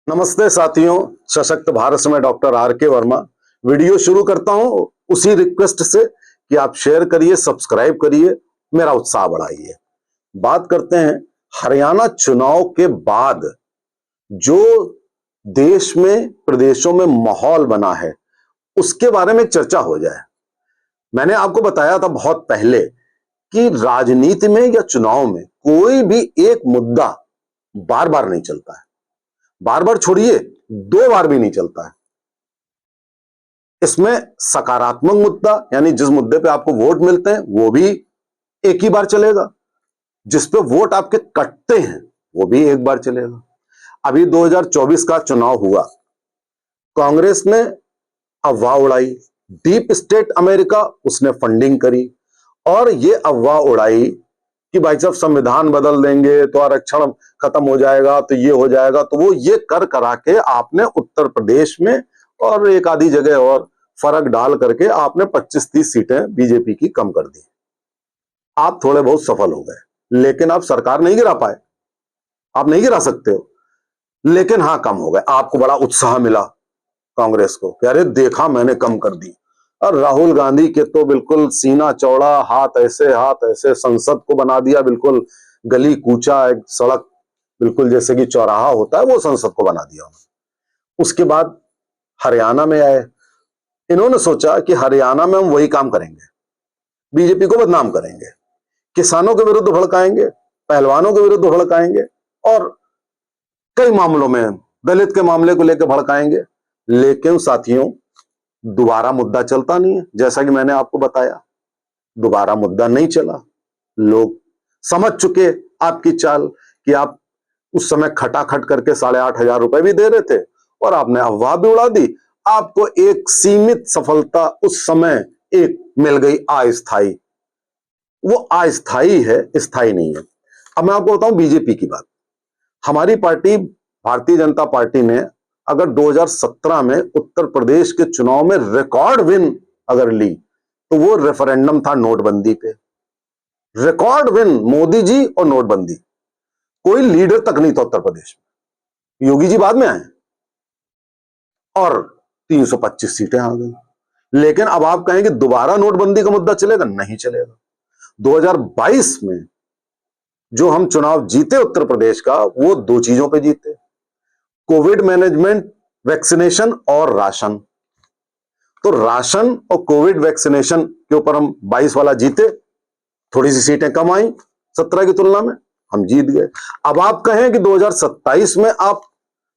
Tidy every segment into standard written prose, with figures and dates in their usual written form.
नमस्ते साथियों, सशक्त भारत से मैं डॉक्टर आर के वर्मा वीडियो शुरू करता हूं उसी रिक्वेस्ट से कि आप शेयर करिए, सब्सक्राइब करिए, मेरा उत्साह बढ़ाइए। बात करते हैं हरियाणा चुनाव के बाद जो देश में प्रदेशों में माहौल बना है उसके बारे में चर्चा हो जाए। मैंने आपको बताया था बहुत पहले कि राजनीति में या चुनाव में कोई भी एक मुद्दा बार बार नहीं चलता है। बार बार छोड़िए, 2 बार भी नहीं चलता है। इसमें सकारात्मक मुद्दा यानी जिस मुद्दे पे आपको वोट मिलते हैं वो भी एक ही बार चलेगा, जिस पे वोट आपके कटते हैं वो भी एक बार चलेगा। अभी 2024 का चुनाव हुआ, कांग्रेस ने अफवाह उड़ाई, डीप स्टेट अमेरिका उसने फंडिंग करी और ये अफवाह उड़ाई कि भाई साहब संविधान बदल देंगे तो आरक्षण खत्म हो जाएगा, तो ये हो जाएगा, तो वो ये कर करा के आपने उत्तर प्रदेश में और एक आधी जगह और फर्क डाल करके आपने 25-30 सीटें बीजेपी की कम कर दी। आप थोड़े बहुत सफल हो गए, लेकिन आप सरकार नहीं गिरा पाए। आप नहीं गिरा सकते हो, लेकिन हाँ कम हो गए। आपको बड़ा उत्साह मिला कांग्रेस को कि अरे देखा मैंने कम कर दी। और राहुल गांधी के तो बिल्कुल सीना चौड़ा, हाथ ऐसे संसद को बना दिया, बिल्कुल गली कूचा एक सड़क, बिल्कुल जैसे कि चौराहा होता है वो संसद को बना दिया उन्होंने। उसके बाद हरियाणा में आए, इन्होंने सोचा कि हरियाणा में हम वही काम करेंगे, बीजेपी को बदनाम करेंगे, किसानों के विरुद्ध भड़काएंगे, पहलवानों के विरुद्ध भड़काएंगे और कई मामलों में दलित के मामले को लेकर भड़काएंगे। लेकिन साथियों, दोबारा मुद्दा चलता नहीं है। जैसा कि मैंने आपको बताया, दोबारा मुद्दा नहीं चला। लोग समझ चुके आपकी चाल कि आप उस समय खटाखट करके 8,500 रुपए भी दे रहे थे और आपने अफवाह भी उड़ा दी। आपको एक सीमित सफलता उस समय एक मिल गई, अस्थायी। वो अस्थायी है, स्थायी नहीं है। अब मैं आपको बताऊं बीजेपी की बात। हमारी पार्टी भारतीय जनता पार्टी ने अगर 2017 में उत्तर प्रदेश के चुनाव में रिकॉर्ड विन अगर ली तो वो रेफरेंडम था नोटबंदी पे। रिकॉर्ड विन, मोदी जी और नोटबंदी। कोई लीडर तक नहीं था उत्तर प्रदेश में, योगी जी बाद में आए और 325 सीटें आ गई। लेकिन अब आप कहेंगे दोबारा नोटबंदी का मुद्दा चलेगा? नहीं चलेगा। 2022 में जो हम चुनाव जीते उत्तर प्रदेश का, वो 2 चीजों पे जीते, कोविड मैनेजमेंट, वैक्सीनेशन और राशन। तो राशन और कोविड वैक्सीनेशन के ऊपर हम 22 वाला जीते, थोड़ी सी सीटें कम आई 17 की तुलना में, हम जीत गए। अब आप कहें कि 2027 में आप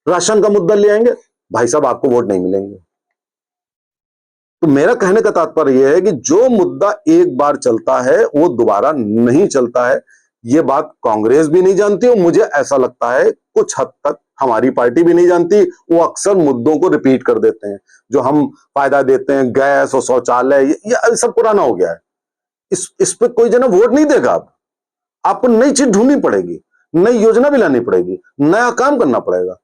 राशन का मुद्दा ले आएंगे, भाई साहब आपको वोट नहीं मिलेंगे। तो मेरा कहने का तात्पर्य यह है कि जो मुद्दा एक बार चलता है वो दोबारा नहीं चलता है। ये बात कांग्रेस भी नहीं जानती और मुझे ऐसा लगता है कुछ हद तक हमारी पार्टी भी नहीं जानती। वो अक्सर मुद्दों को रिपीट कर देते हैं। जो हम फायदा देते हैं, गैस और शौचालय, ये सब पुराना हो गया है। इस पे कोई जना वोट नहीं देगा। अब आपको नई चीज ढूंढनी पड़ेगी, नई योजना भी लानी पड़ेगी, नया काम करना पड़ेगा।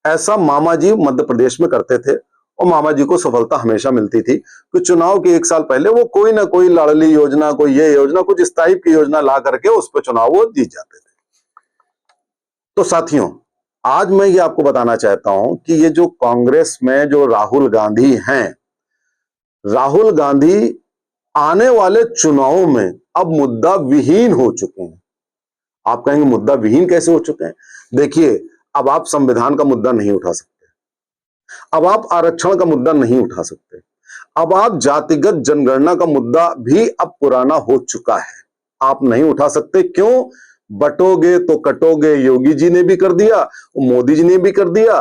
ऐसा मामा जी मध्य प्रदेश में करते थे और मामा जी को सफलता हमेशा मिलती थी कि चुनाव के 1 साल पहले वो कोई ना कोई लाडली योजना, कोई ये योजना, कुछ इस टाइप की योजना ला करके उस पर चुनाव वो जीत जाते थे। तो साथियों, आज मैं ये आपको बताना चाहता हूं कि ये जो कांग्रेस में जो राहुल गांधी हैं, राहुल गांधी आने वाले चुनावों में अब मुद्दा विहीन हो चुके हैं। आप कहेंगे मुद्दा विहीन कैसे हो चुके हैं? देखिए, अब आप संविधान का मुद्दा नहीं उठा सकते, अब आप आरक्षण का मुद्दा नहीं उठा सकते, अब आप जातिगत जनगणना का मुद्दा भी अब पुराना हो चुका है, आप नहीं उठा सकते। क्यों? बटोगे तो कटोगे, योगी जी ने भी कर दिया, मोदी जी ने भी कर दिया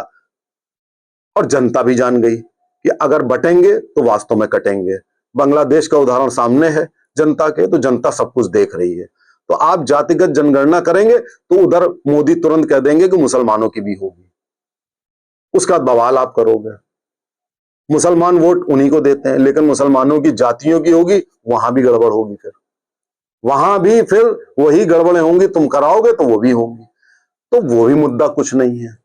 और जनता भी जान गई कि अगर बटेंगे तो वास्तव में कटेंगे। बांग्लादेश का उदाहरण सामने है जनता के, तो जनता सब कुछ देख रही है। तो आप जातिगत जनगणना करेंगे तो उधर मोदी तुरंत कह देंगे कि मुसलमानों की भी होगी, उसका बवाल आप करोगे। मुसलमान वोट उन्हीं को देते हैं, लेकिन मुसलमानों की जातियों की होगी, वहां भी गड़बड़ होगी। फिर वहां भी फिर वही गड़बड़ें होंगी, तुम कराओगे तो वो भी होंगी। तो वो भी मुद्दा कुछ नहीं है।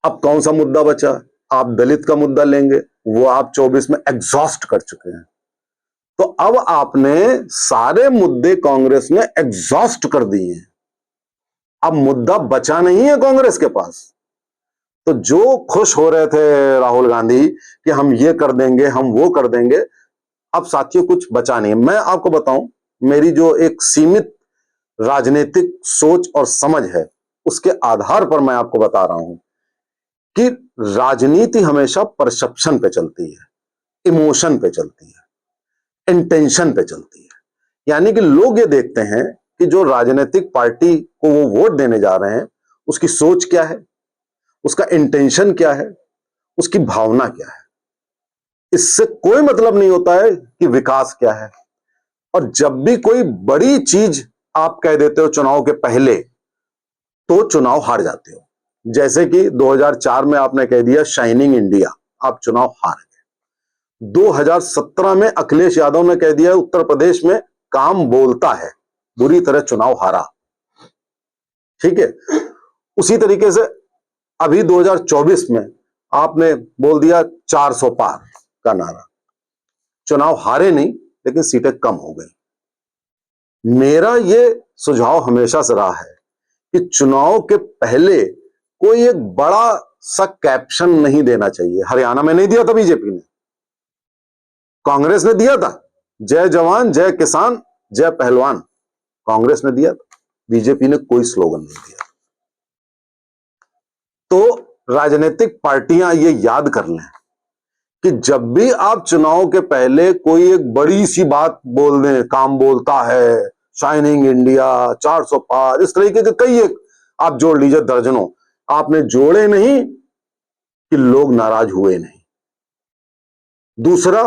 अब कौन सा मुद्दा बचा? आप दलित का मुद्दा लेंगे, वो आप 24 में एग्जॉस्ट कर चुके हैं। तो अब आपने सारे मुद्दे कांग्रेस ने एग्जॉस्ट कर दिए हैं। अब मुद्दा बचा नहीं है कांग्रेस के पास। तो जो खुश हो रहे थे राहुल गांधी कि हम ये कर देंगे, हम वो कर देंगे, अब साथियों कुछ बचा नहीं है। मैं आपको बताऊं, मेरी जो एक सीमित राजनीतिक सोच और समझ है, उसके आधार पर मैं आपको बता रहा हूं कि राजनीति हमेशा परसेप्शन पे चलती है, इमोशन पे चलती है, इंटेंशन पे चलती है। यानी कि लोग ये देखते हैं कि जो राजनीतिक पार्टी को वो वोट देने जा रहे हैं, उसकी सोच क्या है, उसका इंटेंशन क्या है, उसकी भावना क्या है। इससे कोई मतलब नहीं होता है कि विकास क्या है। और जब भी कोई बड़ी चीज आप कह देते हो चुनाव के पहले, तो चुनाव हार जाते हो। जैसे कि 2004 में आपने कह दिया शाइनिंग इंडिया, आप चुनाव हार गए। 2017 में अखिलेश यादव ने कह दिया उत्तर प्रदेश में काम बोलता है, बुरी तरह चुनाव हारा। ठीक है, उसी तरीके से अभी 2024 में आपने बोल दिया 400 पार का नारा। चुनाव हारे नहीं, लेकिन सीटें कम हो गई। मेरा ये सुझाव हमेशा से रहा है कि चुनाव के पहले कोई एक बड़ा सा कैप्शन नहीं देना चाहिए। हरियाणा में नहीं दिया था बीजेपी ने, कांग्रेस ने दिया था, जय जवान जय किसान जय पहलवान, कांग्रेस ने दिया था। बीजेपी ने कोई स्लोगन नहीं दिया। तो राजनीतिक पार्टियां ये याद कर लें कि जब भी आप चुनाव के पहले कोई एक बड़ी सी बात बोल दें, काम बोलता है, शाइनिंग इंडिया, 400 पार, इस तरीके के कई एक आप जोड़ लीजिए, दर्जनों, आपने जोड़े नहीं कि लोग नाराज हुए नहीं। दूसरा,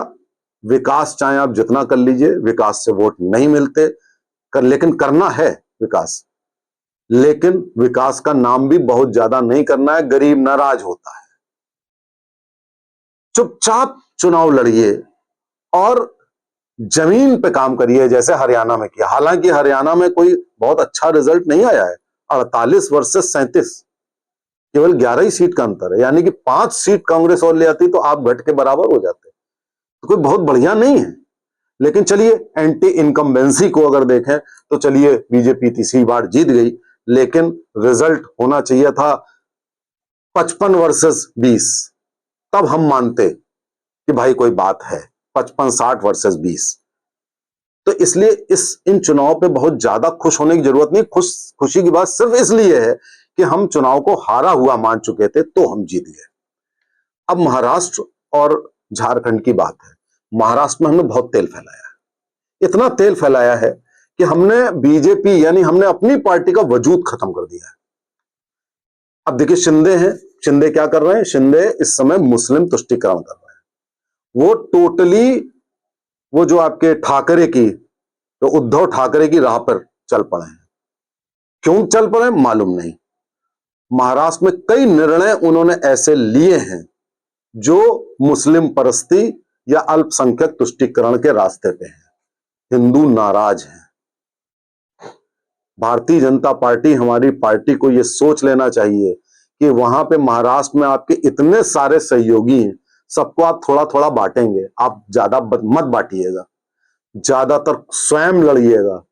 विकास चाहे आप जितना कर लीजिए, विकास से वोट नहीं मिलते, लेकिन करना है विकास, लेकिन विकास का नाम भी बहुत ज्यादा नहीं करना है, गरीब नाराज होता है। चुपचाप चुनाव लड़िए और जमीन पे काम करिए, जैसे हरियाणा में किया। हालांकि हरियाणा में कोई बहुत अच्छा रिजल्ट नहीं आया है, 48 वर्सेस 37, केवल 11 ही सीट का अंतर है। यानी कि 5 सीट कांग्रेस और ले आती तो आप घट के बराबर हो जाते, तो कोई बहुत बढ़िया नहीं है। लेकिन चलिए, एंटी इनकम्बेंसी को अगर देखें तो चलिए, बीजेपी तीसरी बार जीत गई, लेकिन रिजल्ट होना चाहिए था 55 वर्सेस 20, तब हम मानते कि भाई कोई बात है। 55-60 वर्सेस 20, तो इसलिए इन चुनाव पे बहुत ज्यादा खुश होने की जरूरत नहीं। खुशी की बात सिर्फ इसलिए है कि हम चुनाव को हारा हुआ मान चुके थे, तो हम जीत गए। अब महाराष्ट्र और झारखंड की बात है। महाराष्ट्र में हमने बहुत तेल फैलाया है, इतना तेल फैलाया है कि हमने बीजेपी यानी हमने अपनी पार्टी का वजूद खत्म कर दिया है। अब देखिए, शिंदे हैं, शिंदे क्या कर रहे हैं? शिंदे इस समय मुस्लिम तुष्टीकरण कर रहे हैं। वो टोटली वो जो आपके ठाकरे की, तो उद्धव ठाकरे की राह पर चल पड़े हैं। क्यों चल पड़े मालूम नहीं। महाराष्ट्र में कई निर्णय उन्होंने ऐसे लिए हैं जो मुस्लिम परस्ती या अल्पसंख्यक तुष्टीकरण के रास्ते पे हैं। हिंदू नाराज हैं। भारतीय जनता पार्टी, हमारी पार्टी को यह सोच लेना चाहिए कि वहां पे महाराष्ट्र में आपके इतने सारे सहयोगी हैं, सबको आप थोड़ा थोड़ा बांटेंगे, आप ज्यादा मत बांटिएगा, ज्यादातर स्वयं लड़िएगा,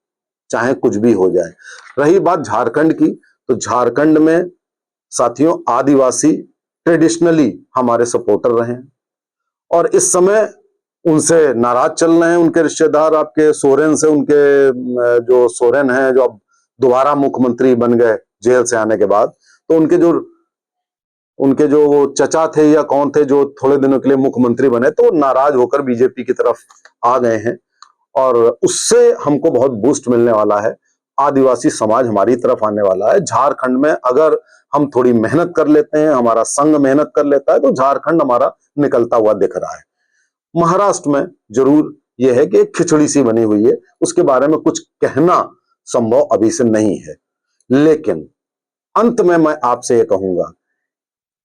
चाहे कुछ भी हो जाए। रही बात झारखंड की, तो झारखंड में साथियों आदिवासी ट्रेडिशनली हमारे सपोर्टर रहे हैं और इस समय उनसे नाराज चल रहे हैं। उनके रिश्तेदार आपके सोरेन से, उनके जो सोरेन हैं, जो अब दोबारा मुख्यमंत्री बन गए जेल से आने के बाद, तो उनके जो वो चचा थे या कौन थे जो थोड़े दिनों के लिए मुख्यमंत्री बने, तो नाराज होकर बीजेपी की तरफ आ गए हैं और उससे हमको बहुत बूस्ट मिलने वाला है। आदिवासी समाज हमारी तरफ आने वाला है। झारखंड में अगर हम थोड़ी मेहनत कर लेते हैं, हमारा संघ मेहनत कर लेता है, तो झारखंड हमारा निकलता हुआ दिख रहा है। महाराष्ट्र में जरूर यह है कि एक खिचड़ी सी बनी हुई है, उसके बारे में कुछ कहना संभव अभी से नहीं है। लेकिन अंत में मैं आपसे यह कहूंगा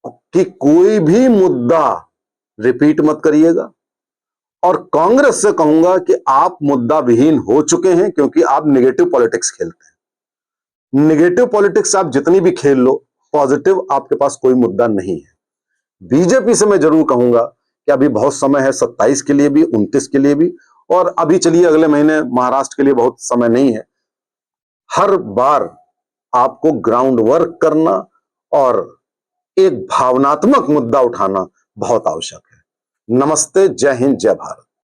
कि कोई भी मुद्दा रिपीट मत करिएगा और कांग्रेस से कहूंगा कि आप मुद्दा विहीन हो चुके हैं, क्योंकि आप नेगेटिव पॉलिटिक्स खेलते हैं। नेगेटिव पॉलिटिक्स आप जितनी भी खेल लो, पॉजिटिव आपके पास कोई मुद्दा नहीं है। बीजेपी से मैं जरूर कहूंगा कि अभी बहुत समय है, 27 के लिए भी, 29 के लिए भी, और अभी चलिए अगले महीने महाराष्ट्र के लिए बहुत समय नहीं है। हर बार आपको ग्राउंड वर्क करना और एक भावनात्मक मुद्दा उठाना बहुत आवश्यक है। नमस्ते, जय हिंद, जय भारत।